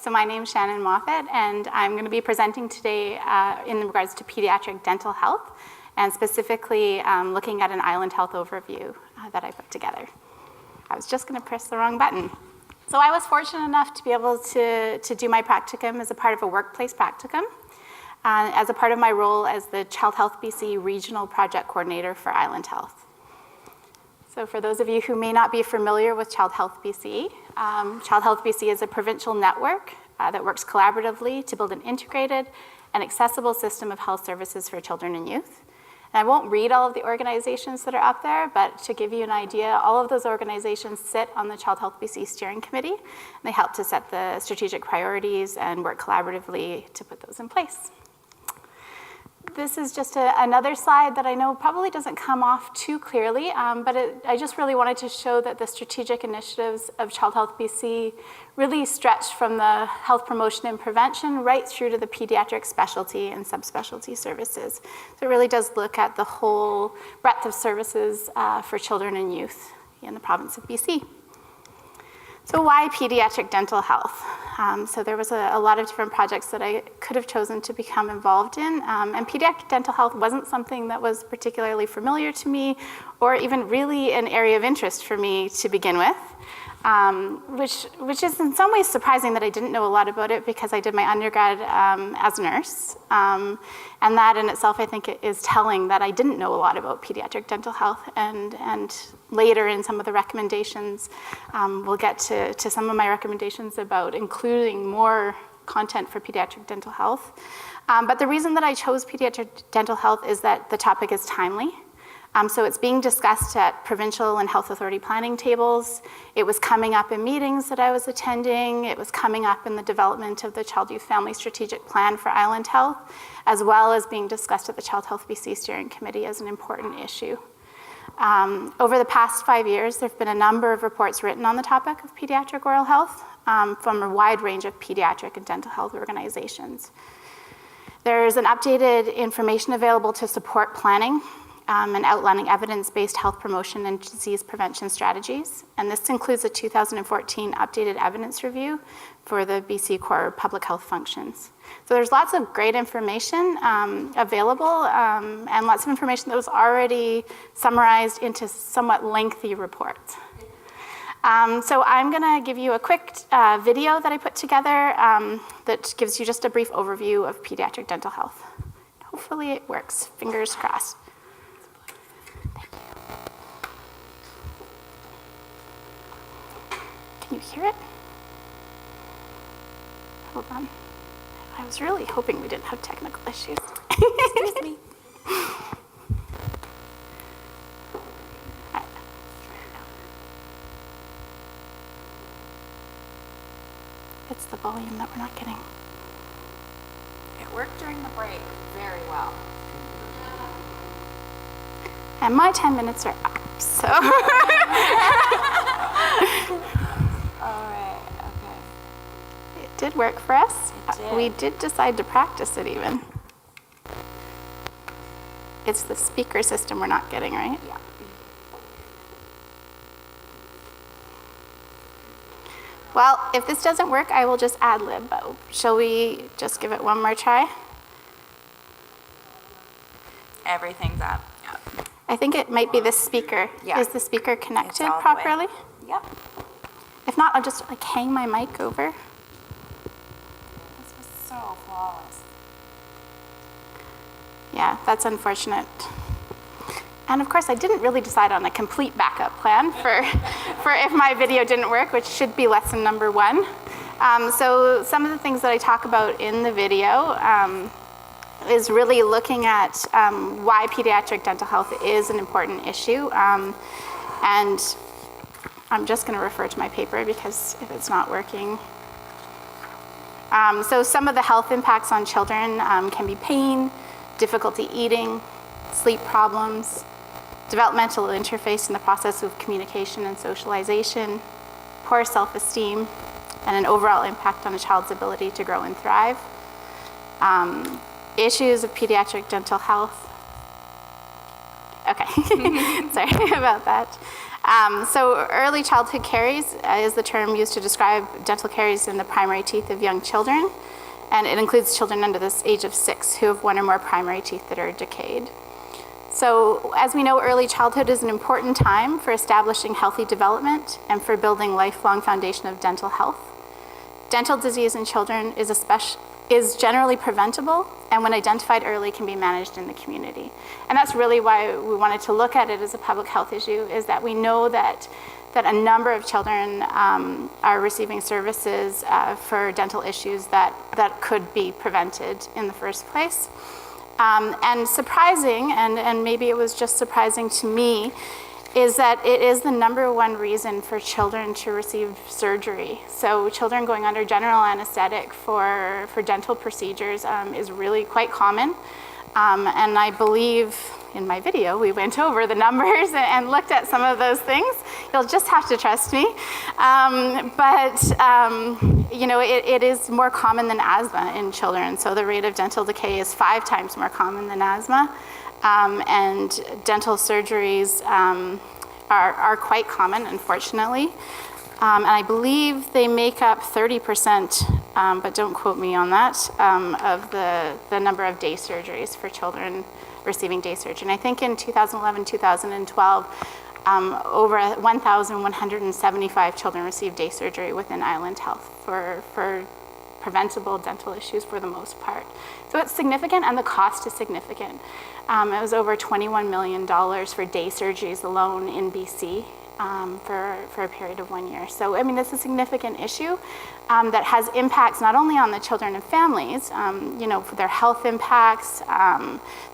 So my name's Shannon Moffatt, and I'm going to be presenting today in regards to pediatric dental health, and specifically looking at an Island Health overview that I put together. I was just going to press the wrong button. So I was fortunate enough to be able to do my practicum as a part of a workplace practicum, as a part of my role as the Child Health BC Regional Project Coordinator for Island Health. So for those of you who may not be familiar with Child Health BC, Child Health BC is a provincial network that works collaboratively to build an integrated and accessible system of health services for children and youth. And I won't read all of the organizations that are up there, but to give you an idea, all of those organizations sit on the Child Health BC Steering Committee. And they help to set the strategic priorities and work collaboratively to put those in place. This is just another slide that I know probably doesn't come off too clearly, but I just really wanted to show that the strategic initiatives of Child Health BC really stretch from the health promotion and prevention right through to the pediatric specialty and subspecialty services. So it really does look at the whole breadth of services for children and youth in the province of BC. So why pediatric dental health? So there was a lot of different projects that I could have chosen to become involved in, and pediatric dental health wasn't something that was particularly familiar to me or even really an area of interest for me to begin with, which is in some ways surprising that I didn't know a lot about it because I did my undergrad as a nurse, and that in itself I think it is telling that I didn't know a lot about pediatric dental health, and later in some of the recommendations, we'll get to some of my recommendations about including more content for pediatric dental health. But the reason that I chose pediatric dental health is that the topic is timely. So it's being discussed at provincial and health authority planning tables. It was coming up in meetings that I was attending. It was coming up in the development of the Child Youth Family Strategic Plan for Island Health, as well as being discussed at the Child Health BC Steering Committee as an important issue. Over the past 5 years, there have been a number of reports written on the topic of pediatric oral health from a wide range of pediatric and dental health organizations. There's an updated information available to support planning and outlining evidence-based health promotion and disease prevention strategies. And this includes a 2014 updated evidence review for the BC core public health functions. So there's lots of great information available and lots of information that was already summarized into somewhat lengthy reports. So I'm gonna give you a quick video that I put together that gives you just a brief overview of pediatric dental health. Hopefully it works, fingers crossed. Can you hear it? Hold on. I was really hoping we didn't have technical issues. Excuse me. It's the volume that we're not getting. It worked during the break very well. And my 10 minutes are up, so. All right, okay. It did work for us. It did. We did decide to practice it even. It's the speaker system we're not getting, right? Yeah. Well, if this doesn't work, I will just ad lib. Shall we just give it one more try? Everything's up. Yep. I think it might be the speaker. Yeah. Is the speaker connected all the way. properly? Yep. If not, I'll just hang my mic over. This was so flawless. Yeah, that's unfortunate. And of course, I didn't really decide on a complete backup plan for if my video didn't work, which should be lesson number 1. So some of the things that I talk about in the video is really looking at why pediatric dental health is an important issue. And I'm just going to refer to my paper because if it's not working. So some of the health impacts on children can be pain, difficulty eating, sleep problems, developmental interface in the process of communication and socialization, poor self-esteem, and an overall impact on a child's ability to grow and thrive. Issues of pediatric dental health Okay, sorry about that. So early childhood caries is the term used to describe dental caries in the primary teeth of young children, and it includes children under the age of 6 who have 1 or more primary teeth that are decayed. So as we know, early childhood is an important time for establishing healthy development and for building lifelong foundation of dental health. Dental disease in children is generally preventable, and when identified early can be managed in the community. And that's really why we wanted to look at it as a public health issue, is that we know that a number of children are receiving services for dental issues that could be prevented in the first place. And surprising, and maybe it was just surprising to me, is that it is the #1 reason for children to receive surgery. So children going under general anesthetic for dental procedures is really quite common. And I believe in my video, we went over the numbers and looked at some of those things. You'll just have to trust me. You know, it is more common than asthma in children. So the rate of dental decay is 5 times more common than asthma. And dental surgeries are quite common, unfortunately. And I believe they make up 30%, but don't quote me on that, of the number of day surgeries for children receiving day surgery. And I think in 2011, 2012, over 1,175 children received day surgery within Island Health for preventable dental issues for the most part. So it's significant, and the cost is significant. It was over $21 million for day surgeries alone in BC for a period of 1 year. So, I mean, it's a significant issue that has impacts not only on the children and families, you know, for their health impacts,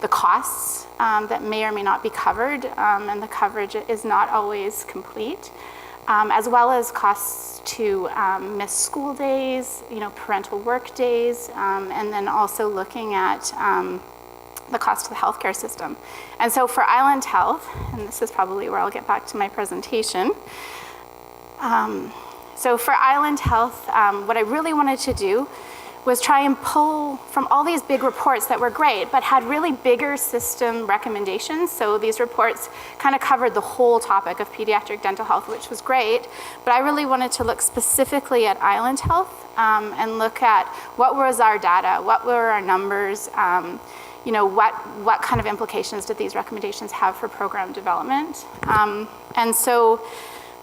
the costs that may or may not be covered, and the coverage is not always complete, as well as costs to missed school days, you know, parental work days, and then also looking at the cost of the healthcare system. And so for Island Health, and this is probably where I'll get back to my presentation. So for Island Health, what I really wanted to do was try and pull from all these big reports that were great, but had really bigger system recommendations. So these reports kind of covered the whole topic of pediatric dental health, which was great, but I really wanted to look specifically at Island Health and look at what was our data, what were our numbers, you know, what kind of implications did these recommendations have for program development? And so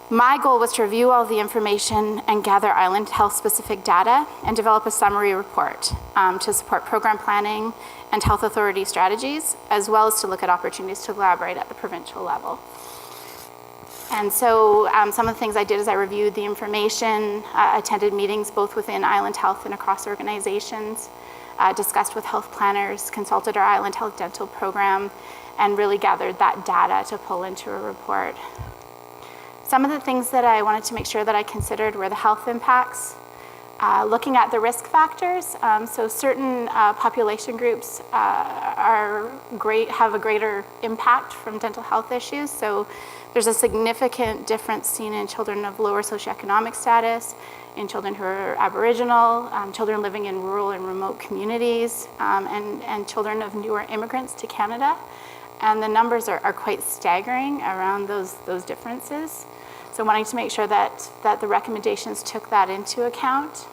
my goal was to review all the information and gather Island Health specific data and develop a summary report to support program planning and health authority strategies, as well as to look at opportunities to collaborate at the provincial level. And so some of the things I did is I reviewed the information, attended meetings both within Island Health and across organizations, discussed with health planners, consulted our Island Health dental program, and really gathered that data to pull into a report. Some of the things that I wanted to make sure that I considered were the health impacts, looking at the risk factors. So certain population groups have a greater impact from dental health issues. So there's a significant difference seen in children of lower socioeconomic status, in children who are Aboriginal, children living in rural and remote communities, and children of newer immigrants to Canada. And the numbers are quite staggering around those differences. So wanting to make sure that the recommendations took that into account.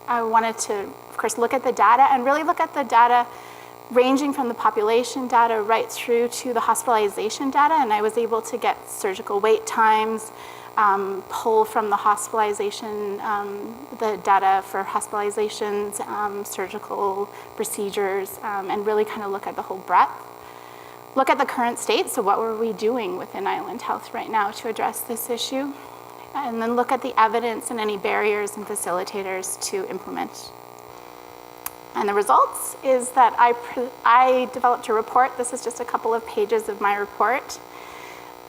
I wanted to, of course, look at the data and really look at the data ranging from the population data right through to the hospitalization data. And I was able to get surgical wait times, pull from the hospitalization, the data for hospitalizations, surgical procedures, and really kind of look at the whole breadth. Look at the current state, so what were we doing within Island Health right now to address this issue? And then look at the evidence and any barriers and facilitators to implement. And the results is that I developed a report. This is just a couple of pages of my report.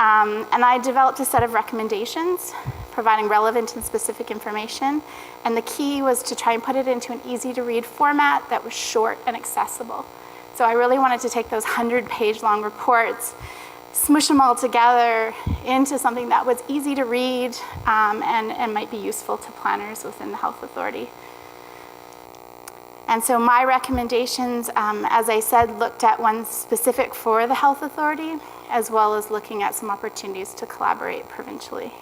And I developed a set of recommendations, providing relevant and specific information. And the key was to try and put it into an easy-to-read format that was short and accessible. So I really wanted to take those 100-page long reports, smush them all together into something that was easy to read and might be useful to planners within the health authority. And so my recommendations, as I said, looked at one specific for the health authority, as well as looking at some opportunities to collaborate provincially.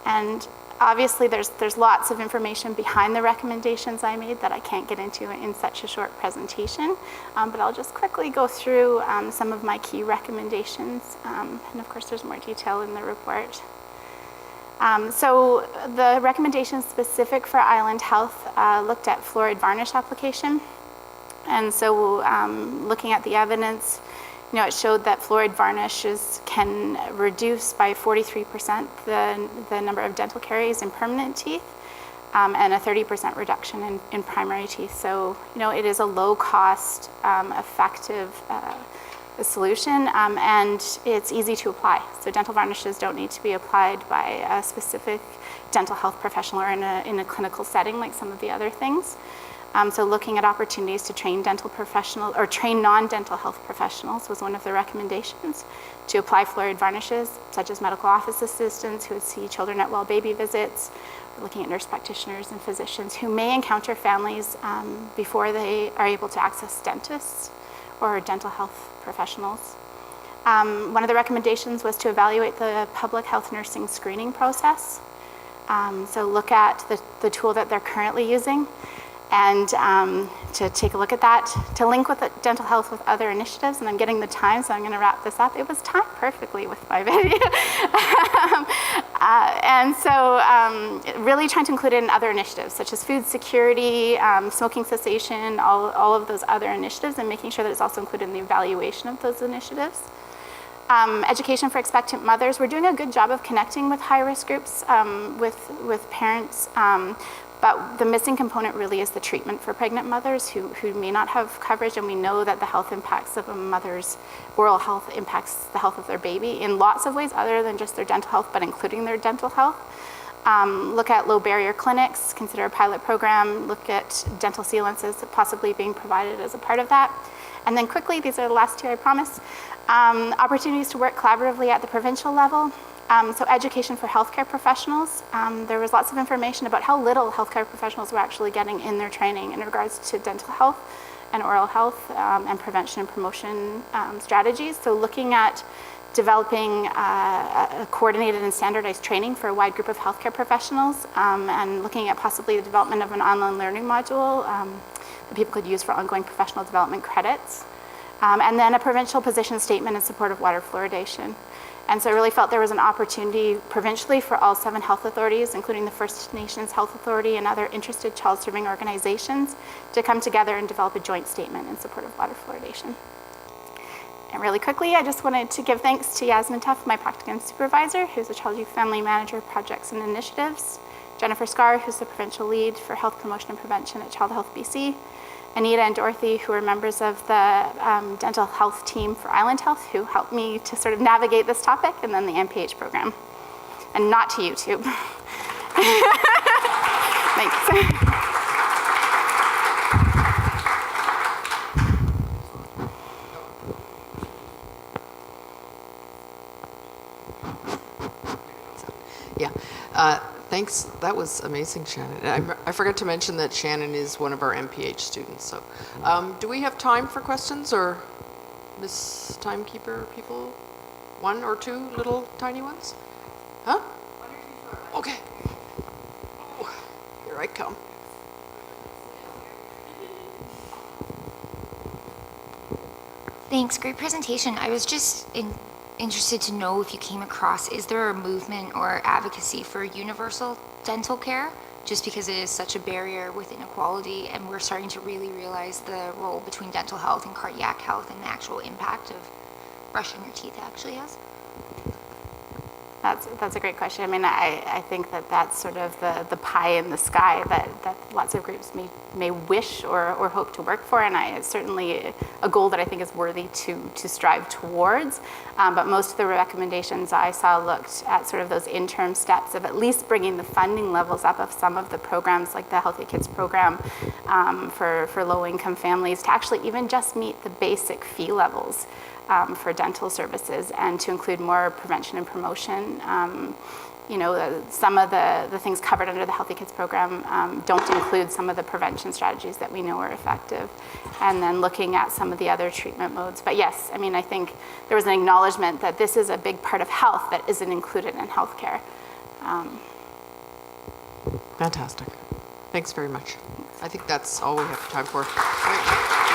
And obviously there's lots of information behind the recommendations I made that I can't get into in such a short presentation, but I'll just quickly go through some of my key recommendations, and of course there's more detail in the report. So the recommendations specific for Island Health looked at fluoride varnish application. And so looking at the evidence, it showed that fluoride varnishes can reduce by 43% the number of dental caries in permanent teeth, and a 30% reduction in primary teeth. So, it is a low-cost, effective solution, and it's easy to apply. So dental varnishes don't need to be applied by a specific dental health professional or in a clinical setting like some of the other things. So looking at opportunities to train dental professionals or train non-dental health professionals was one of the recommendations to apply fluoride varnishes, such as medical office assistants who would see children at well baby visits. We're looking at nurse practitioners and physicians who may encounter families before they are able to access dentists or dental health professionals. One of the recommendations was to evaluate the public health nursing screening process. So look at the tool that they're currently using, and to take a look at that, to link with dental health with other initiatives. And I'm getting the time, so I'm going to wrap this up. It was timed perfectly with my video. And so really trying to include it in other initiatives, such as food security, smoking cessation, all of those other initiatives, and making sure that it's also included in the evaluation of those initiatives. Education for expectant mothers. We're doing a good job of connecting with high-risk groups, with parents, but the missing component really is the treatment for pregnant mothers who may not have coverage, and we know that the health impacts of a mother's oral health impacts the health of their baby in lots of ways other than just their dental health, but including their dental health. Look at low barrier clinics, consider a pilot program, look at dental sealants as possibly being provided as a part of that. And then quickly, these are the last two, I promise, opportunities to work collaboratively at the provincial level. So education for healthcare professionals. There was lots of information about how little healthcare professionals were actually getting in their training in regards to dental health and oral health and prevention and promotion strategies. So looking at developing a coordinated and standardized training for a wide group of healthcare professionals, and looking at possibly the development of an online learning module that people could use for ongoing professional development credits. And then a provincial position statement in support of water fluoridation. And so I really felt there was an opportunity provincially for all 7 health authorities, including the First Nations Health Authority and other interested child-serving organizations, to come together and develop a joint statement in support of water fluoridation. And really quickly, I just wanted to give thanks to Yasmin Tuff, my practicum supervisor, who's the Child Youth Family Manager, Projects and Initiatives, Jennifer Scarr, who's the provincial lead for health promotion and prevention at Child Health BC, Anita and Dorothy, who are members of the dental health team for Island Health, who helped me to sort of navigate this topic, and then the MPH program. And not to YouTube. Thanks. Yeah. Thanks. That was amazing, Shannon. I forgot to mention that Shannon is one of our MPH students. So, do we have time for questions, or Miss Timekeeper people? 1 or 2 little tiny ones? Huh? 1 or 2 short. Okay. Oh, here I come. Thanks, great presentation. I was just interested to know if you came across, is there a movement or advocacy for universal dental care? Just because it is such a barrier with inequality, and we're starting to really realize the role between dental health and cardiac health and the actual impact of brushing your teeth actually has. That's a great question. I mean, I think that that's sort of the pie in the sky that lots of groups may wish or hope to work for, and it's certainly a goal that I think is worthy to strive towards. But most of the recommendations I saw looked at sort of those interim steps of at least bringing the funding levels up of some of the programs, like the Healthy Kids program for low-income families, to actually even just meet the basic fee levels for dental services, and to include more prevention and promotion some of the things covered under the Healthy Kids program don't include some of the prevention strategies that we know are effective, and then looking at some of the other treatment modes. But yes, I mean, I think there was an acknowledgement that this is a big part of health that isn't included in healthcare. Fantastic. Thanks very much. I think that's all we have time for. All right.